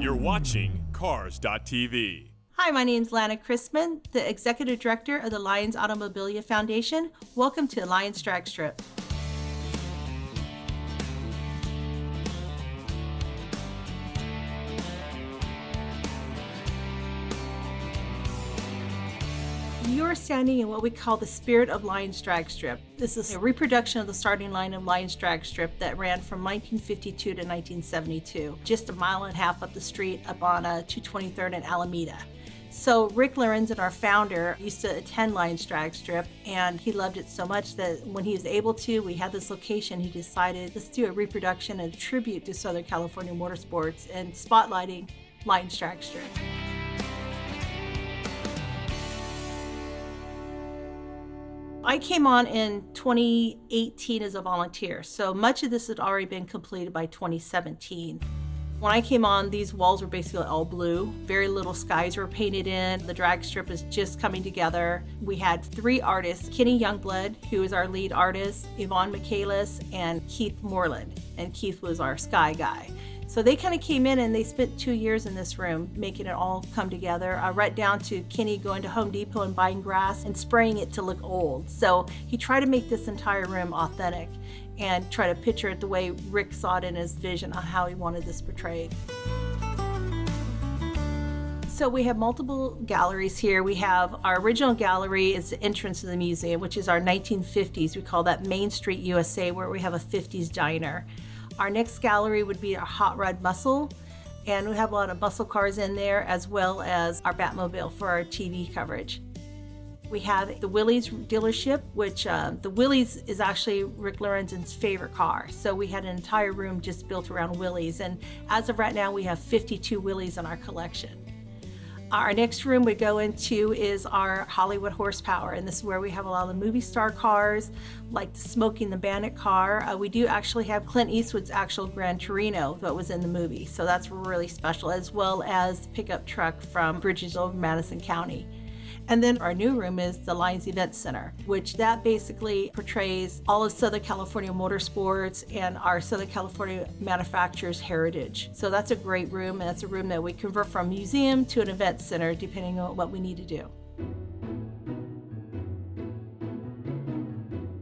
You're watching Cars.tv. Hi, my name is Lana Chrisman, the Executive Director of the Lions Automobilia Foundation. Welcome to Lions Drag Strip. You're standing in what we call the spirit of Lions Drag Strip. This is a reproduction of the starting line of Lions Drag Strip that ran from 1952 to 1972, just a mile and a half up the street up on 223rd and Alameda. So Rick Lorenzen, our founder, used to attend Lions Drag Strip, and he loved it so much that when he was able to, we had this location, he decided, let's do a reproduction and a tribute to Southern California motorsports and spotlighting Lions Drag Strip. I came on in 2018 as a volunteer, so much of this had already been completed by 2017. When I came on, these walls were basically all blue. Very little skies were painted in. The drag strip is just coming together. We had 3 artists, Kenny Youngblood, who is our lead artist, Yvonne Michaelis, and Keith Moreland. And Keith was our sky guy. So they kind of came in and they spent 2 years in this room making it all come together, right down to Kenny going to Home Depot and buying grass and spraying it to look old. So he tried to make this entire room authentic and try to picture it the way Rick saw it in his vision on how he wanted this portrayed. So we have multiple galleries here. We have our original gallery is the entrance to the museum, which is our 1950s. We call that Main Street USA, where we have a 50s diner. Our next gallery would be our Hot Rod Muscle, and we have a lot of muscle cars in there, as well as our Batmobile for our TV coverage. We have the Willys dealership, which the Willys is actually Rick Lorenzen's favorite car. So we had an entire room just built around Willys, and as of right now, we have 52 Willys in our collection. Our next room we go into is our Hollywood horsepower, and this is where we have a lot of the movie star cars, like the Smokey and the Bandit car. We do actually have Clint Eastwood's actual Gran Torino that was in the movie, so that's really special, as well as the pickup truck from Bridges over Madison County. And then our new room is the Lions Event Center, which that basically portrays all of Southern California motorsports and our Southern California manufacturers' heritage. So that's a great room, and that's a room that we convert from museum to an event center, depending on what we need to do.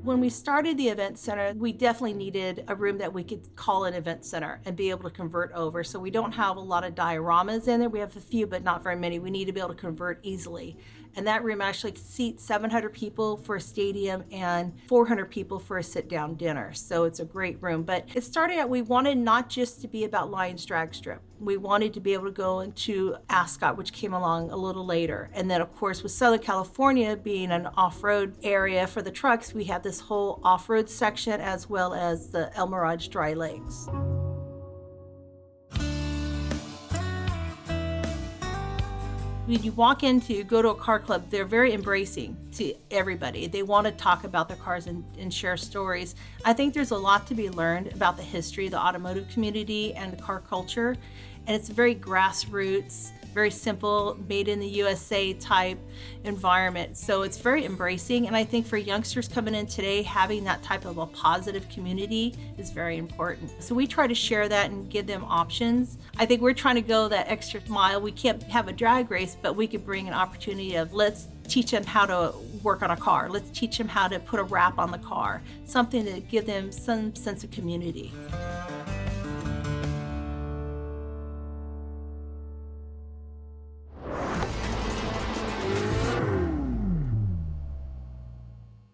When we started the event center, we definitely needed a room that we could call an event center and be able to convert over. So we don't have a lot of dioramas in there. We have a few, but not very many. We need to be able to convert easily. And that room actually seats 700 people for a stadium and 400 people for a sit-down dinner. So it's a great room. But it started out, we wanted not just to be about Lions Drag Strip. We wanted to be able to go into Ascot, which came along a little later. And then, of course, with Southern California being an off-road area for the trucks, we have this whole off-road section as well as the El Mirage Dry Lakes. When you walk in to go to a car club, they're very embracing to everybody. They want to talk about their cars and share stories. I think there's a lot to be learned about the history of the automotive community and the car culture. And it's very grassroots, very simple, made in the USA type environment. So it's very embracing. And I think for youngsters coming in today, having that type of a positive community is very important. So we try to share that and give them options. I think we're trying to go that extra mile. We can't have a drag race, but we could bring an opportunity of let's teach them how to work on a car. Let's teach them how to put a wrap on the car, something to give them some sense of community.